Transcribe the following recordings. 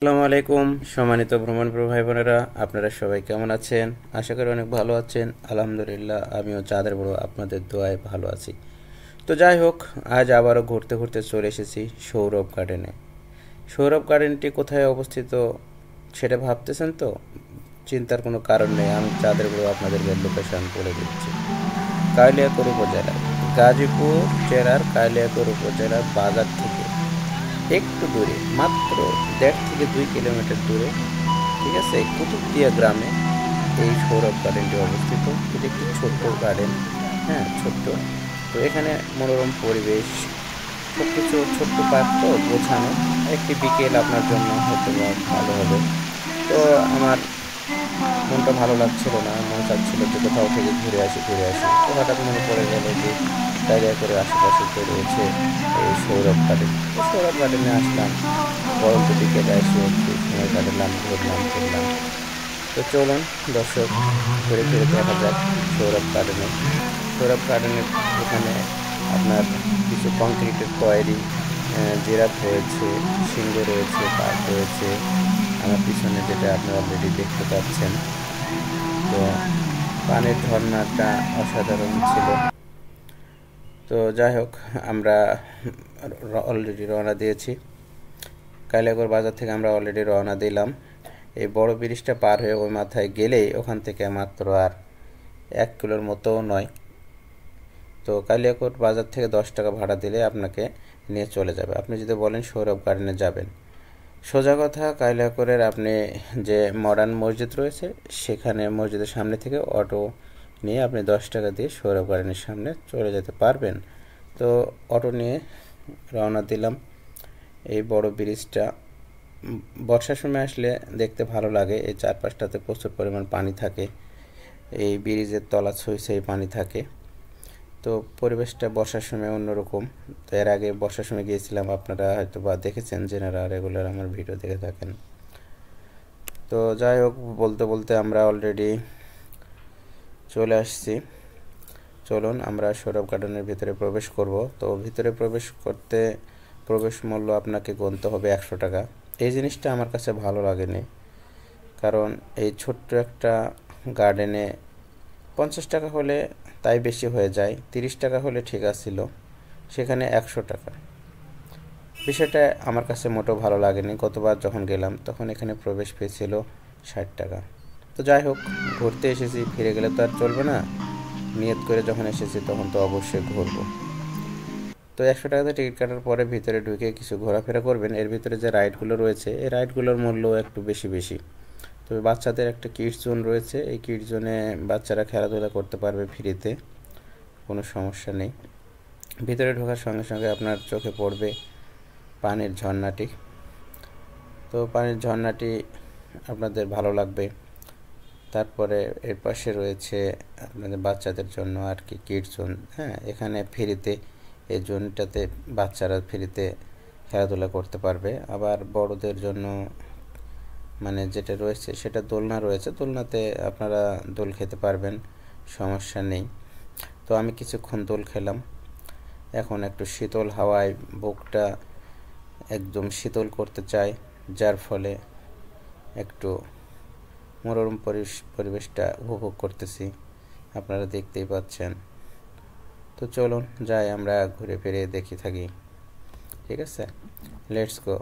আসসালামু আলাইকুম সম্মানিত ভ্রমণপ্রিয় ভাই বোনেরা, আপনারা সবাই কেমন আছেন? আশা করি অনেক ভালো আছেন। আলহামদুলিল্লাহ, আমিও চাঁদের বড় আপনাদের দোয়ায় ভালো আছি। তো যাই হোক, আজ আবারও ঘুরতে ঘুরতে চলে এসেছি সৌরভ গার্ডেনে। সৌরভ গার্ডেনটি কোথায় অবস্থিত সেটা ভাবতেছেন তো? চিন্তার কোনো কারণ নেই, আমি চাঁদের বড় আপনাদেরকে লোকেশন বলে দিচ্ছি। কালিয়াকৈর উপজেলায়, গাজীপুর জেলার কালিয়াকৈর উপজেলার বাজার থেকে একটু দূরে, মাত্র 1.5 থেকে 2 কিলোমিটার দূরে, ঠিক আছে, কুতুবদিয়া গ্রামে এই সৌরভ গার্ডেনটি অবস্থিত। এটি একটি ছোট্ট গার্ডেন, হ্যাঁ ছোট্ট। তো এখানে মনোরম পরিবেশ, সব কিছু ছোট্ট পার্ক তো গোছানো। একটি বিকেল আপনার জন্য হয়তো ভালো হবে। তো আমার মনটা ভালো লাগছিল না, মনে চাচ্ছিল যে কোথাও থেকে ঘুরে আসি ঘুরে আসি। তো হঠাৎ মনে পড়ে গেল যে ডায়রিয়া করে আশেপাশে তো রয়েছে এই সৌরভ গার্ডেন। তো সৌরভ গার্ডেনে আসলাম, পরন্ত বিকেলে এসে একটু সময় কাটালাম, ঘুরলাম ফিরলাম। তো চলুন দর্শক, ঘুরে ফিরে দেখা যাক সৌরভ গার্ডেনে। সৌরভ গার্ডেনের এখানে আপনার কিছু কংক্রিটের তৈরি জিরাফ রয়েছে, সিংহ রয়েছে, বাঘ রয়েছে। আমার পিছনে যেটা আপনি অলরেডি দেখতে পাচ্ছেন। তো পানির ঝর্ণাটা অসাধারণ ছিল। তো যাই হোক, আমরা অলরেডি রওনা দিয়েছি। কালিয়াকৈর বাজার থেকে আমরা অলরেডি রওনা দিলাম। এই বড় ব্রিজটা পার হয়ে ওই মাথায় গেলেই ওখান থেকে মাত্র আর 1 কিলোর মতোও নয়। তো কালিয়াকৈর বাজার থেকে 10 টাকা ভাড়া দিলে আপনাকে নিয়ে চলে যাবে। আপনি যদি বলেন সৌরভ গার্ডেনে যাবেন, সোজা কথা, কালিয়াকৈরের আপনি যে মডার্ন মসজিদ রয়েছে সেখানে মসজিদের সামনে থেকে অটো নিয়ে আপনি 10 টাকা দিয়ে সৌরভ গার্ডেনের সামনে চলে যেতে পারবেন। তো অটো নিয়ে রওনা দিলাম। এই বড় ব্রিজটা বর্ষার সময় আসলে দেখতে ভালো লাগে। এই চারপাশটাতে প্রচুর পরিমাণ পানি থাকে, এই ব্রিজের তলা ছুঁই ছুঁই পানি থাকে। তো পরিবেশটা বর্ষার সময় অন্যরকম। তো এর আগে বর্ষার সময় গিয়েছিলাম, আপনারা হয়তো বা দেখেছেন, যারা রেগুলার আমার ভিডিও দেখে থাকেন। তো যাই হোক, বলতে বলতে আমরা অলরেডি চলে আসছি। চলুন আমরা সৌরভ গার্ডেনের ভিতরে প্রবেশ করব। তো ভিতরে প্রবেশ করতে প্রবেশ মূল্য আপনাকে গুনতে হবে 100 টাকা। এই জিনিসটা আমার কাছে ভালো লাগেনি, কারণ এই ছোট্ট একটা গার্ডেনে 50 টাকা হলে তাই বেশি হয়ে যায়, 30 টাকা হলে ঠিক আছিল, সেখানে 100 টাকা। বিষয়টা আমার কাছে মোটেও ভালো লাগেনি। গতবার যখন গেলাম তখন এখানে প্রবেশ ফি ছিল 60 টাকা। তো যাই হোক, ঘুরতে এসেছি, ফিরে গেলে তো আর চলবে না। নিয়ত করে যখন এসেছি তখন তো অবশ্যই ঘুরবো। তো 100 টাকাতে টিকিট কাটার পরে ভিতরে ঢুকে কিছু ঘোরাফেরা করবেন। এর ভিতরে যে রাইডগুলো রয়েছে, এই রাইডগুলোর মূল্য একটু বেশি বেশি। তবে বাচ্চাদের একটা কিডস জোন রয়েছে, এই কিডস জোনে বাচ্চারা খেলাধুলা করতে পারবে ফ্রিতে, কোনো সমস্যা নেই। ভিতরে ঢোকার সঙ্গে সঙ্গে আপনার চোখে পড়বে পানির ঝর্ণাটি। তো পানির ঝর্ণাটি আপনাদের ভালো লাগবে। তারপরে এর পাশে রয়েছে আপনাদের বাচ্চাদের জন্য আর কি কিডস জোন। হ্যাঁ, এখানে ফ্রিতে এই জোনটাতে বাচ্চারা ফ্রিতে খেলাধুলা করতে পারবে। আবার বড়দের জন্য মানে যেটা রয়েছে সেটা দোলনা রয়েছে, দোলনাতে আপনারা দোল খেতে পারবেন, সমস্যা নেই। তো আমি কিছুক্ষণ দোল খেলাম। এখন একটু শীতল হাওয়ায় বুকটা একদম শীতল করতে চাই, যার ফলে একটু মনোরম পরিবেশটা উপভোগ করতেছি, আপনারা দেখতেই পাচ্ছেন। তো চলুন যাই, আমরা ঘুরে ফিরে দেখি থাকি, ঠিক আছে, লেটস গো।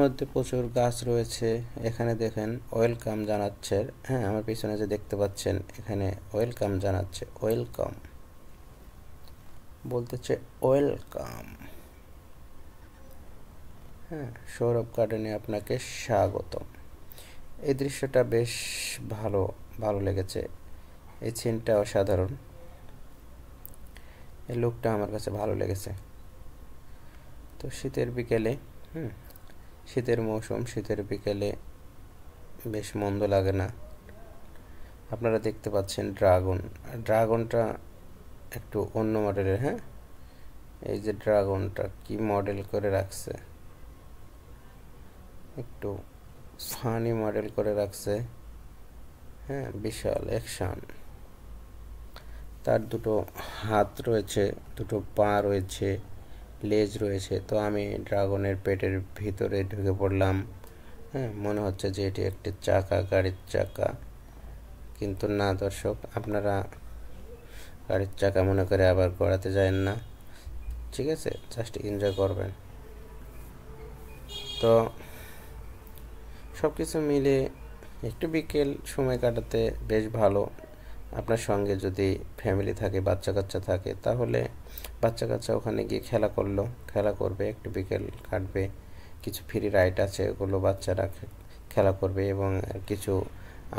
মধ্যে প্রচুর গাছ রয়েছে। এখানে দেখেন ওয়েলকাম জানাচ্ছে, হ্যাঁ আমার পিছনে যে দেখতে পাচ্ছেন এখানে ওয়েলকাম জানাচ্ছে, ওয়েলকাম বলতেছে, ওয়েলকাম। হ্যাঁ, সৌরভ গার্ডেনে আপনাকে স্বাগতম। এই দৃশ্যটা বেশ ভালো ভালো লেগেছে, এই সিনটা অসাধারণ, এই লুকটা আমার কাছে ভালো লেগেছে। তো শীতের বিকেলে, শীতের মৌসুম, শীতের বিকেলে বেশ মন্দ লাগে না। আপনারা দেখতে পাচ্ছেন ড্রাগনটা একটু অন্য মডেলের। হ্যাঁ, এই যে ড্রাগনটা কি মডেল করে রাখছে, একটু ফানি মডেল করে রাখছে। হ্যাঁ, বিশাল অ্যাকশন। তার দুটো হাত রয়েছে, দুটো পা রয়েছে, লেজ রয়েছে। তো আমি ড্রাগনের পেটের ভিতরে ঢুকে পড়লাম। হ্যাঁ, মনে হচ্ছে যে এটি একটি চাকা, গাড়ির চাকা, কিন্তু না দর্শক, আপনারা গাড়ির চাকা মনে করে আবার গড়াতে যায়েন না, ঠিক আছে? জাস্ট এনজয় করবেন। তো সব কিছু মিলে একটু বিকেল সময় কাটাতে বেশ ভালো। আপনার সঙ্গে যদি ফ্যামিলি থাকে, বাচ্চা কাচ্চা থাকে, তাহলে বাচ্চা কাচ্চা ওখানে গিয়ে খেলা করবে, একটু বিকেল কাটবে। কিছু ফ্রি রাইড আছে, ওগুলো বাচ্চারা খেলা করবে, এবং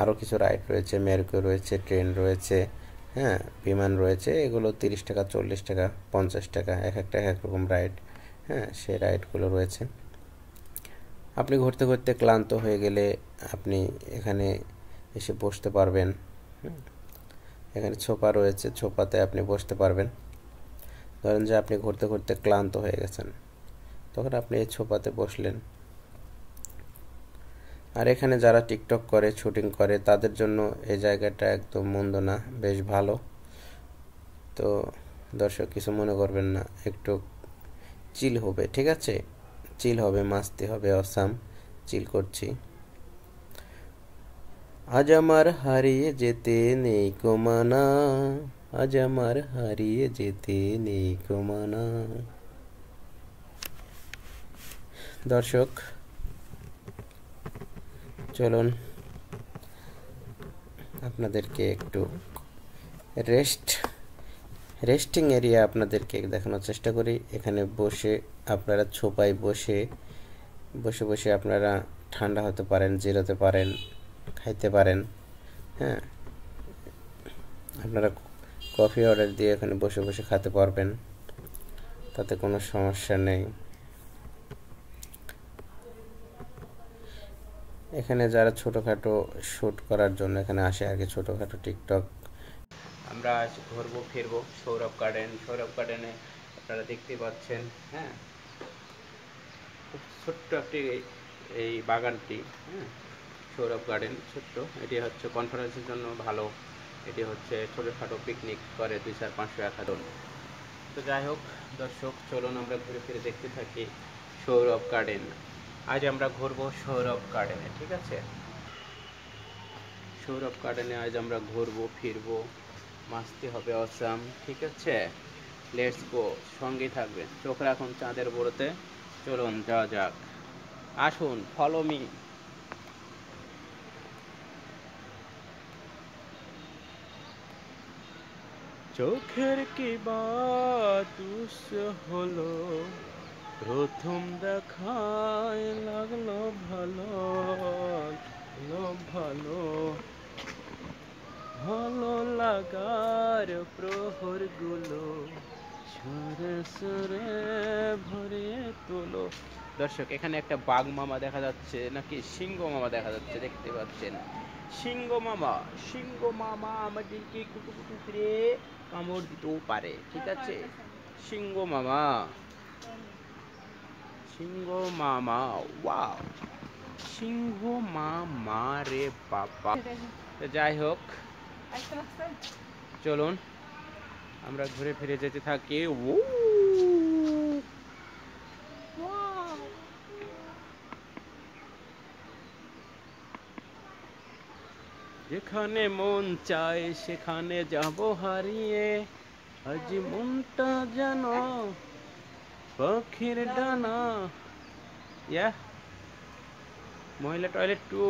আরও কিছু রাইড রয়েছে, মেরুকো রয়েছে, ট্রেন রয়েছে, হ্যাঁ বিমান রয়েছে। এগুলো 30 টাকা, 40 টাকা, 50 টাকা, এক একটা এক এক রকম রাইড। হ্যাঁ, সেই রাইডগুলো রয়েছে। আপনি ঘুরতে ঘুরতে ক্লান্ত হয়ে গেলে আপনি এখানে এসে বসতে পারবেন। এখানে ছোপা রয়েছে, ছোপাতে আপনি বসতে পারবেন। ধরেন যে আপনি ঘুরতে ঘুরতে ক্লান্ত হয়ে গেছেন, তখন আপনি এই ছোপাতে বসলেন। আর এখানে যারা টিকটক করে, শুটিং করে, তাদের জন্য এই জায়গাটা একদম মন্দ না, বেশ ভালো। তো দর্শক কিছু মনে করবেন না, একটু চিল হবে, ঠিক আছে? চিল হবে, মাস্তি হবে, অসাম চিল করছি। আজ আমার হারিয়ে যেতে নেই কোমানা, আজ আমার হারিয়ে যেতে নেই কোমানা। দর্শক চলুন আপনাদেরকে একটু রেস্টিং এরিয়া আপনাদেরকে দেখানোর চেষ্টা করি। এখানে বসে আপনারা ছোপায় বসে বসে বসে আপনারা ঠান্ডা হতে পারেন, জিরাতে পারেন, খাইতে পারেন। হ্যাঁ, আপনারা কফি অর্ডার দিয়ে এখানে বসে বসে খেতে পারবেন, তাতে কোনো সমস্যা নেই। এখানে যারা ছোটোখাটো শ্যুট করার জন্য এখানে আসে আর কি, ছোটোখাটো টিকটক। আমরা আজ ঘুরবো ফিরবো সৌরভ গার্ডেনে আপনারা দেখতে পাচ্ছেন। হ্যাঁ, খুব ছোট্ট একটি এই বাগানটি। হ্যাঁ, সৌরভ গার্ডেন ছোট্ট, এটি হচ্ছে কনফারেন্সের জন্য ভালো, এটি হচ্ছে ছোটোখাটো পিকনিক করে 200-500 1,000 জন। তো যাই হোক দর্শক, চলুন আমরা ঘুরে ফিরে দেখতে থাকি সৌরভ গার্ডেন। আজ আমরা ঘুরবো সৌরভ গার্ডেনে, ঠিক আছে? সৌরভ গার্ডেনে আজ আমরা ঘুরবো ফিরবো, মাস্তি হবে অসাম, ঠিক আছে? লেটস গো, সঙ্গেই থাকবেন, চোখ রাখুন চাঁদের বড়তে। চলুন যাওয়া যাক, আসুন, ফলো মি। চোখের কি বাত হলো, প্রথম দেখায় লাগলো ভালো, ভালো ভালো লাগার প্রহরগুলো সুরে সুরে ভরিয়ে তোলো। দর্শক এখানে একটা বাঘ মামা দেখা যাচ্ছে, নাকি সিংহ মামা দেখা যাচ্ছে, দেখতে পাচ্ছেন। সিংহ মামা আমাদেরকে কুকুর করে কামড় দিতেও পারে, ঠিক আছে? সিংহ মামা, ওয়াও, সিংহ মামা রে বাবা। যাই হোক চলুন আমরা ঘুরে ফিরে যেতে থাকি। যেখানে মন চায় সেখানে যাব হারিয়ে, আজ মনটা যেন পাখির ডানা। মহিলা টয়লেট টু,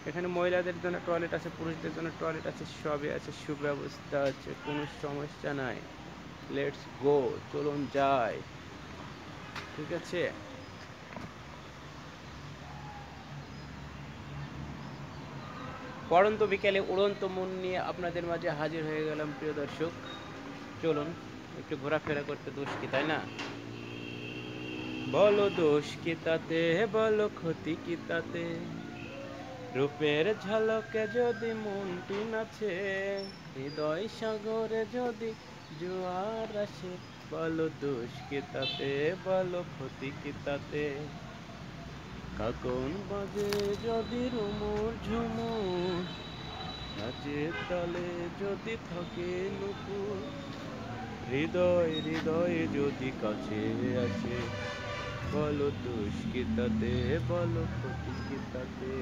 এখানে মহিলাদের জন্য টয়লেট আছে, পুরুষদের জন্য টয়লেট আছে, সবই আছে, সুব্যবস্থা আছে, কোনো সমস্যা নাই। লেটস গো, চলুন যাই। ঠিক আছে, পড়ন্ত বিকেলে উড়ন্ত মন নিয়ে আপনাদের মাঝে হাজির হয়ে গেলাম প্রিয় দর্শক। চলুন একটু ঘোরাফেরা করতে, দোষ কি তাই না? বলো দোষ কি তাতে, বলো ক্ষতি কি তাতে, রূপের ঝলকে যদি মনটি নাচে, হৃদয় সাগরে যদি জোয়ার আসে, বলো দোষ কি তাতে, বলো ক্ষতি কি তাতে, কাকন বাজে যদি রুমুর ঝুমুর, নাচের তালে যদি থাকে নুপুর, হৃদয় হৃদয়ে যদি কাছে আসে, বলো দোষ কি তাতে, বলো ক্ষতি কি তাতে।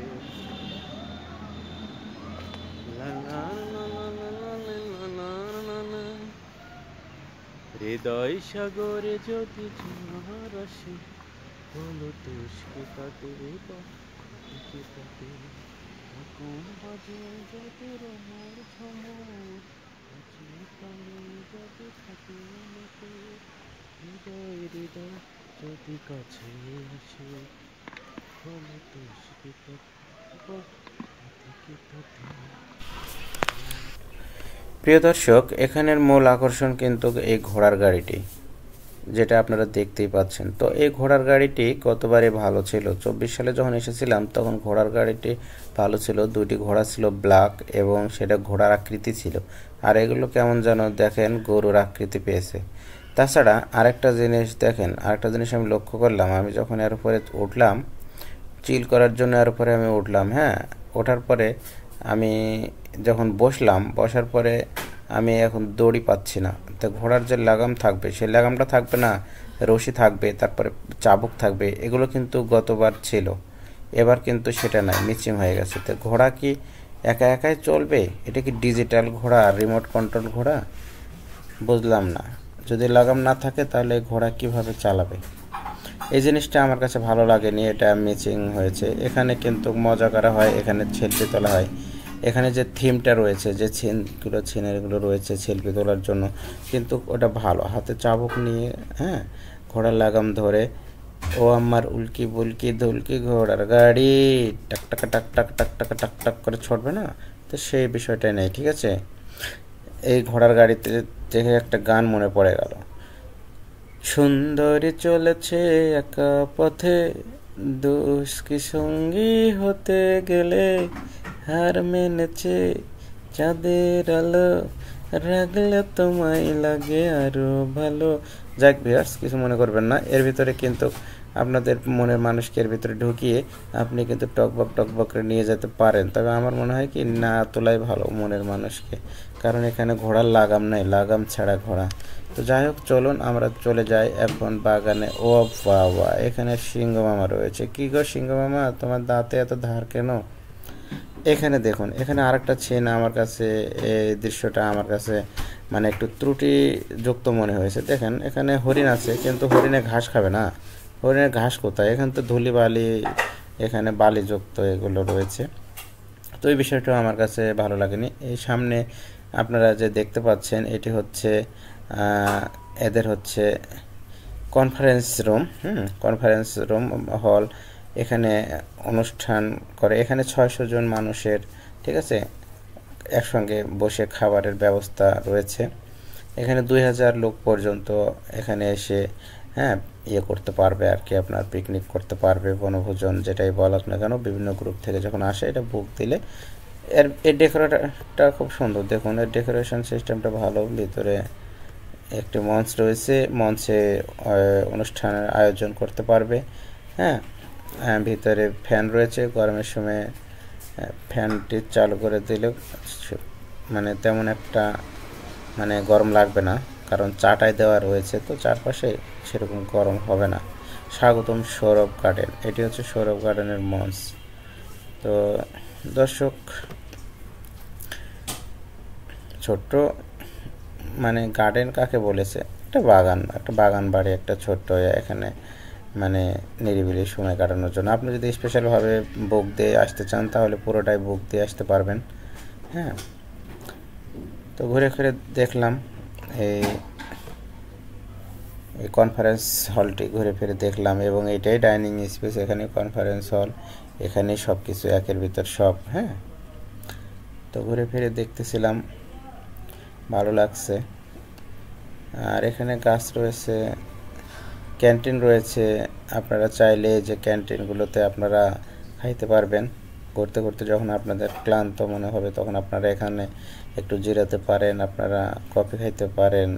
হৃদয় সাগরে যদি জোয়ার আসে, বলো দোষ কি তাতে, কি তাতে, কোন বাজে যদি রোমার ঝমর, যদি থাকে হৃদয় হৃদয় যদি কাছে আসে, বলো দোষ কি তাতে। প্রিয় দর্শক, এখানের মূল আকর্ষণ কিন্তু এই ঘোড়ার গাড়িটি, যেটা আপনারা দেখতেই পাচ্ছেন। তো এই ঘোড়ার গাড়িটি কতবারই ভালো ছিল। 24 সালে যখন এসেছিলাম তখন ঘোড়ার গাড়িটি ভালো ছিল, দুটি ঘোড়া ছিল ব্ল্যাক এবং সেটা ঘোড়ার আকৃতি ছিল। আর এগুলো কেমন যেন দেখেন গরুর আকৃতি পেয়েছে। তাছাড়া আরেকটা জিনিস দেখেন, আরেকটা জিনিস আমি লক্ষ্য করলাম, আমি যখন এর উপরে উঠলাম চিল করার জন্য, এর উপরে আমি উঠলাম, হ্যাঁ, ওঠার পরে আমি যখন বসলাম, বসার পরে আমি এখন দড়ি পাচ্ছি না। তো ঘোড়ার যে লাগাম থাকবে সেই লাগামটা থাকবে না, রশি থাকবে, তারপরে চাবুক থাকবে, এগুলো কিন্তু গতবার ছিল, এবার কিন্তু সেটা নাই, মিচিং হয়ে গেছে। তো ঘোড়া কি একা একাই চলবে? এটা কি ডিজিটাল ঘোড়া, রিমোট কন্ট্রোল ঘোড়া? বুঝলাম না। যদি লাগাম না থাকে তাহলে ঘোড়া কিভাবে চালাবে? এই জিনিসটা আমার কাছে ভালো লাগেনি, এটা মিচিং হয়েছে। এখানে কিন্তু মজা করা হয়, এখানে সেলফি তোলা হয়। এখানে যে থিমটা রয়েছে, যে সিনারিগুলো রয়েছে সেলফি তোলার জন্য, কিন্তু ওটা ভালো। হাতে চাবুক নিয়ে, হ্যাঁ, ঘোড়ার লাগাম ধরে, ও আমার উল্কি বুলকি ধুলকি ঘোড়ার গাড়ি, টাক টাকা টাক টাক টাক টাকা টাক টাক করে ছড়বে না, তো সেই বিষয়টাই নেই। ঠিক আছে, এই ঘোড়ার গাড়িতে দেখে একটা গান মনে পড়ে গেল, সুন্দরী চলেছে একা পথে, দোষ কি সঙ্গী হতে গেলে, হার মেনেছে চাঁদের আলো, রাগলে তোমায় লাগে আরো ভালো। যাক ভিউয়ার্স, কিছু মনে করবেন না, এর ভিতরে কিন্তু আপনাদের মনের মানুষকে এর ভিতরে ঢুকিয়ে আপনি কিন্তু টকবক টকবক করে নিয়ে যেতে পারেন। তবে আমার মনে হয় কি না তোলাই ভালো মনের মানুষকে, কারণ এখানে ঘোড়ার লাগাম নাই, লাগাম ছাড়া ঘোড়া। তো যাই হোক, চলুন আমরা চলে যাই এখন বাগানে। ও বাবা, এখানে সিংহ মামা রয়েছে। কি গো সিংহ মামা, তোমার দাঁতে এত ধার কেন? এখানে দেখুন, এখানে আরেকটা চেন আমার কাছে, এই দৃশ্যটা আমার কাছে মানে একটু ত্রুটিযুক্ত মনে হয়েছে। দেখেন এখানে হরিণ আছে, কিন্তু হরিণে ঘাস খাবে না। হরিণের ঘাস কোথায়? এখানে তো ধুলি বালি, এখানে বালিযুক্ত এগুলো রয়েছে। তো এই বিষয়টা আমার কাছে ভালো লাগেনি। এই সামনে আপনারা যে দেখতে পাচ্ছেন এটি হচ্ছে এদের হচ্ছে কনফারেন্স রুম, কনফারেন্স রুম হল। এখানে অনুষ্ঠান করে, এখানে 600 জন মানুষের, ঠিক আছে, একসঙ্গে বসে খাবারের ব্যবস্থা রয়েছে। এখানে 2000 লোক পর্যন্ত এখানে এসে, হ্যাঁ, ইয়ে করতে পারবে আর কি, আপনার পিকনিক করতে পারবে, বনভোজন যেটাই বলাক না কেন, বিভিন্ন গ্রুপ থেকে যখন আসে এটা বুক দিলে। এর ডেকোরেটরটা খুব সুন্দর, দেখুন এর ডেকোরেশন সিস্টেমটা ভালো। ভিতরে একটি মঞ্চ রয়েছে, মঞ্চে অনুষ্ঠানের আয়োজন করতে পারবে, হ্যাঁ। ভিতরে ফ্যান রয়েছে, গরমের সময় ফ্যানটি চালু করে দিলে মানে তেমন একটা মানে গরম লাগবে না, কারণ চাটাই দেওয়া রয়েছে, তো চারপাশে সেরকম গরম হবে না। স্বাগতম সৌরভ গার্ডেন, এটি হচ্ছে সৌরভ গার্ডেনের মঞ্চ। তো দর্শক, ছোট্ট মানে গার্ডেন কাকে বলেছে, একটা বাগান, একটা বাগান বাড়ি, একটা ছোট্ট এখানে মানে নিরিবিলি সময় কাটানোর জন্য। আপনি যদি স্পেশালভাবে বুক দিয়ে আসতে চান তাহলে পুরোটাই বুক দিয়ে আসতে পারবেন। হ্যাঁ, তো ঘুরে ফিরে দেখলাম এই এই কনফারেন্স হলটি ঘুরে ফিরে দেখলাম, এবং এটাই ডাইনিং স্পেস, এখানে কনফারেন্স হল, এখানে সব কিছু একের ভিতর সব। হ্যাঁ, তো ঘুরে ফিরে দেখতেছিলাম, ভালো লাগছে। আর এখানে গাছ রয়েছে, ক্যান্টিন রয়েছে, আপনারা চাইলে যে ক্যান্টিনগুলোতে আপনারা খাইতে পারবেন। ঘুরতে ঘুরতে যখন আপনাদের ক্লান্ত মনে হবে তখন আপনারা এখানে একটু জিরাতে পারেন, আপনারা কফি খাইতে পারেন,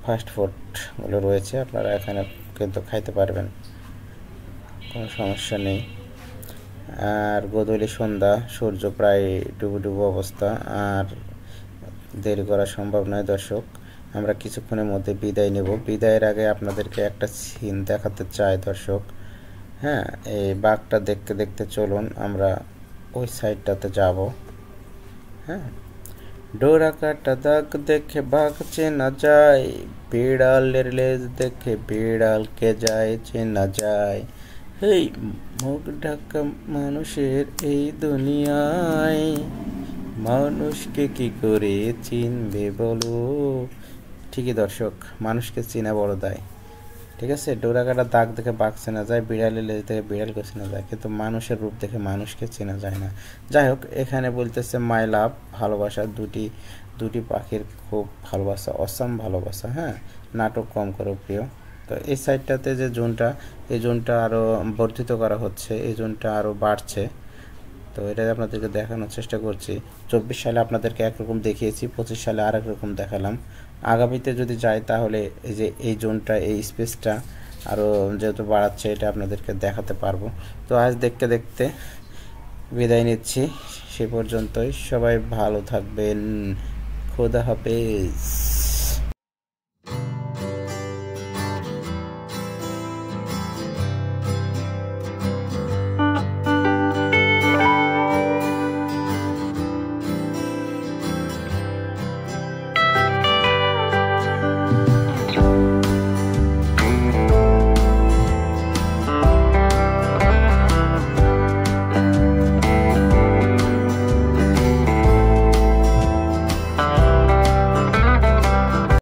ফাস্ট ফুডগুলো রয়েছে, আপনারা এখানে কিন্তু খাইতে পারবেন, কোনো সমস্যা নেই। আর গোধূলি সন্ধ্যা, সূর্য প্রায় ডুবু ডুবু অবস্থা, আর দেরি করা সম্ভব নয় দর্শক। আমরা কিছুক্ষণের মধ্যে বিদায় নেব। বিদায়ের আগে আপনাদেরকে একটা সিন দেখাতে চাই দর্শক। হ্যাঁ, এই বাঘটা দেখতে দেখতে চলুন আমরা ওই সাইডটাতে যাব। হ্যাঁ, ডোরা কাটা দাগ দেখে বাঘ চেনা যায়, বিড়ালের লেজ দেখে বিড়ালকে যায় চেনা যায়। এই মুখ ঢাকা মানুষের এই দুনিয়ায়, মানুষকে কি করে চিনবে বলো। ঠিকই দর্শক, মানুষকে চেনা বড় দায়। ঠিক আছে, ডোরা কাটা দাগ দেখে বাঘ চেনা যায়, বিড়ালের লেজ দেখে বিড়ালকে চেনা যায়, কিন্তু মানুষের রূপ দেখে মানুষকে চেনা যায় না। যাই হোক, এখানে বলতেছে মাই লাভ, ভালোবাসা, দুটি পাখির খুব ভালোবাসা, অসাম ভালোবাসা। হ্যাঁ, নাটক কম করো প্রিয়। তো এই সাইডটাতে যে জোনটা, এই জোনটা আরও বর্ধিত করা হচ্ছে, এই জোনটা আরও বাড়ছে। তো এটা আপনাদেরকে দেখানোর চেষ্টা করছি। 24 সালে আপনাদেরকে একরকম দেখিয়েছি, 25 সালে আর একরকম দেখালাম। আগামীতে যদি যাই তাহলে এই যে এই জোনটা, এই স্পেসটা আরও যেহেতু বাড়াচ্ছে, এটা আপনাদেরকে দেখাতে পারবো। তো আজ দেখতে দেখতে বিদায় নিচ্ছি, সে পর্যন্তই। সবাই ভালো থাকবেন, খোদা হাফেজ।